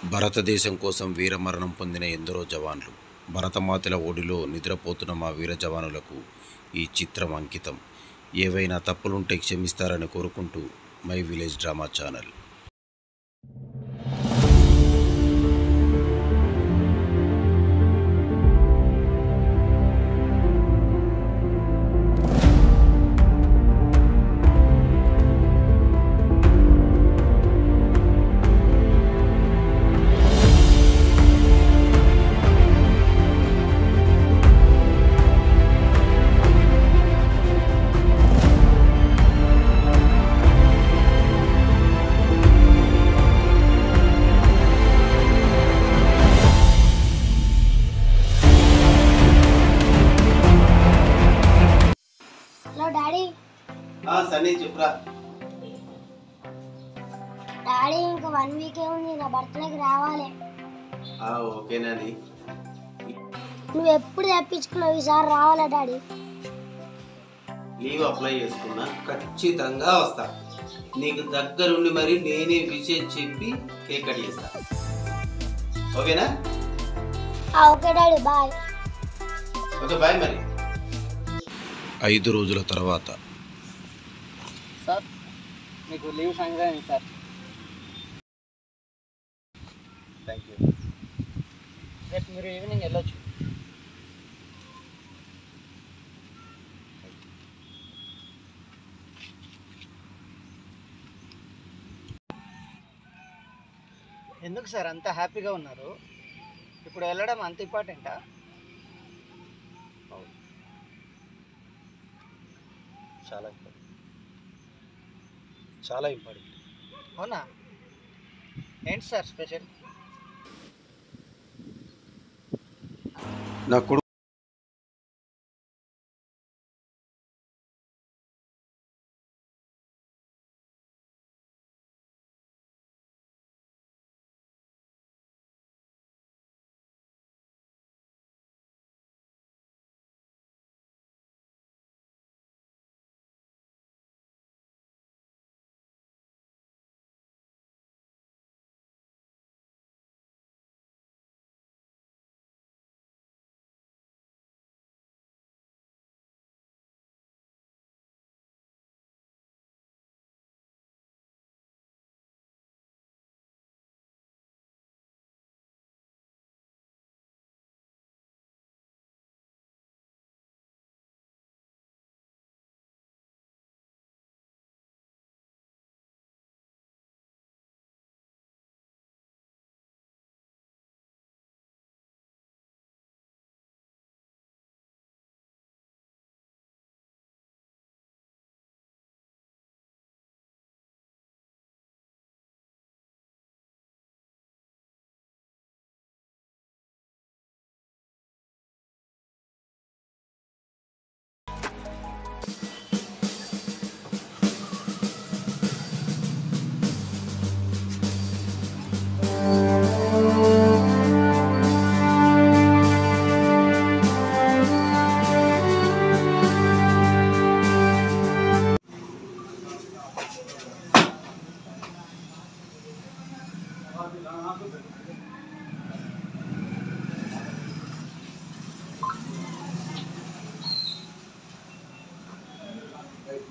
భారతదేశం కోసం వీరమరణం పొందిన ఎందరో జవాన్లు, భరతమాతల ఒడిలో నిద్రపోతున్న మా వీర జవానులకు ఈ చిత్రం అంకితం. ఏవైనా తప్పులుంటే క్షమిస్తారని కోరుకుంటూ my village drama channel. Sunny చెప్పురా. డాడీ ఇంకా 1 వీక్ ఉంది, నా బర్త్డేకి రావాలి. ఓకేనండి. నువ్వు ఎప్పుడు తెప్పించుకున్నావు, ఈసారి రావాలా డాడీ? లీవ్ అప్లై చేసుకున్నా, ఖచ్చితంగా వస్తా. నీకు దగ్గరుండి మరి నేనే విషయం చెప్పి కేక్ కట్ చేస్తా. ఓకేనా? Okay daddy, bye. Okay bye. మరి 5 రోజుల తర్వాత సార్, మీకు లీవ్ శాంక్షన్ అయింది సార్. Thank you. రేపు మీరు ఈవినింగ్ వెళ్ళొచ్చు. ఎందుకు సార్ అంత హ్యాపీగా ఉన్నారు? ఇప్పుడు వెళ్ళడం అంత ఇంపార్టెంటా? చాలా చాలా ఇంపార్టెంట్. అవునా? ఏంటి సార్ స్పెషల్? నా కొడుకు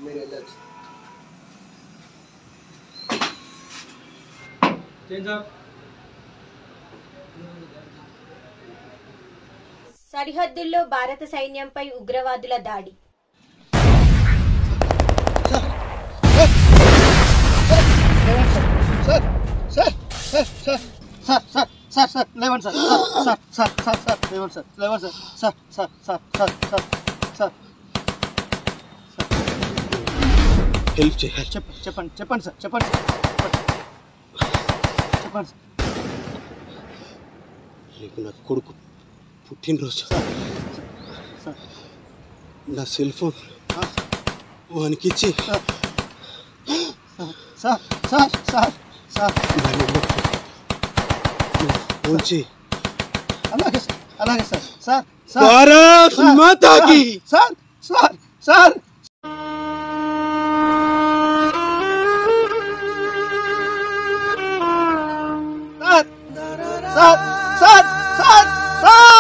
మీరు వెళ్ళచ్చు. సరిహద్దుల్లో భారత సైన్యంపై ఉగ్రవాదుల దాడి. లేవండి సార్. లేవండి సార్. లేవండి సార్. హెల్ప్ చేయాలి. చెప్పండి సార్. చెప్పండి సార్. రేపు నా కొడుకు పుట్టినరోజు. నా సెల్ ఫోన్ వానికి ఇచ్చి ఉంచి. అలాగే సార్. భారత్ మాతాకి. Sir sir sir sir sir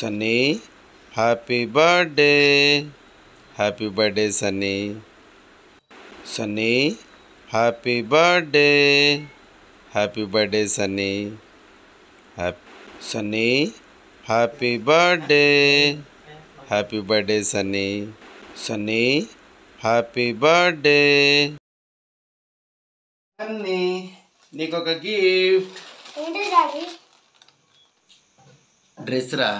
Sunny happy birthday Sunny. Sunny happy birthday Sunny. Sunny happy birthday Sunny. Sunny happy birthday. Sunny నీకు ఒక గిఫ్ట్. ఏంటి డాడీ? డ్రెస్ రా,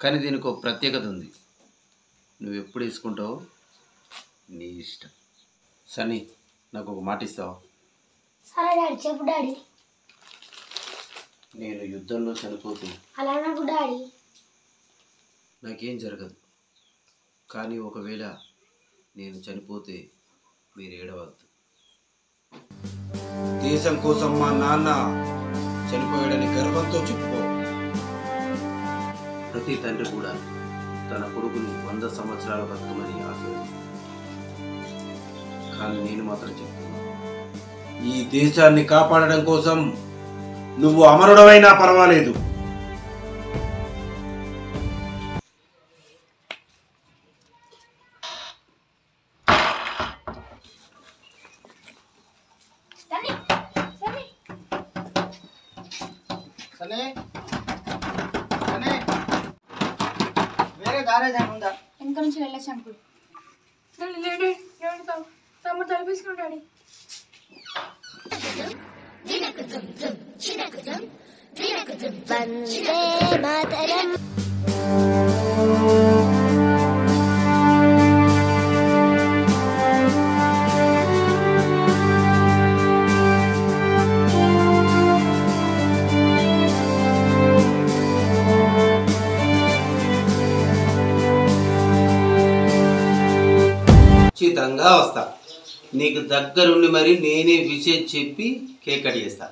కానీ దీనికి ఒక ప్రత్యేకత ఉంది. నువ్వు ఎప్పుడు వేసుకుంటావు నీ ఇష్టం. సన్నీ నాకు ఒక మాట ఇస్తావా? సరే డాడీ, చెప్పు డాడీ. నేను యుద్ధంలో చనిపోతూ అలా నాకు డాడీ. నాకేం జరగదు, కానీ ఒకవేళ నేను చనిపోతే మీరు ఏడవద్దు. దేశం కోసం మా నాన్న చనిపోయాడని గర్వంతో చెప్పుకో. ప్రతి తండ్రి కూడా తన కొడుకుని 100 సంవత్సరాల బతుకమని ఆశీర్వదిస్తాడు. కానీ నేను మాత్రం చెప్తున్నా, ఈ దేశాన్ని కాపాడడం కోసం నువ్వు అమరుడవైనా పర్వాలేదు. సనే సనే వేరే దారే ఉందా? వెనక నుంచి వెళ్ళొచ్చు అనుకుంటు తమ్ముడు తలపేసుకున్నాడు డాడీ. వందే మాతరం. ఖచ్చితంగా వస్తా. నీకు దగ్గరుండి మరి నేనే విషయం చెప్పి కేక్ కట్ చేస్తా.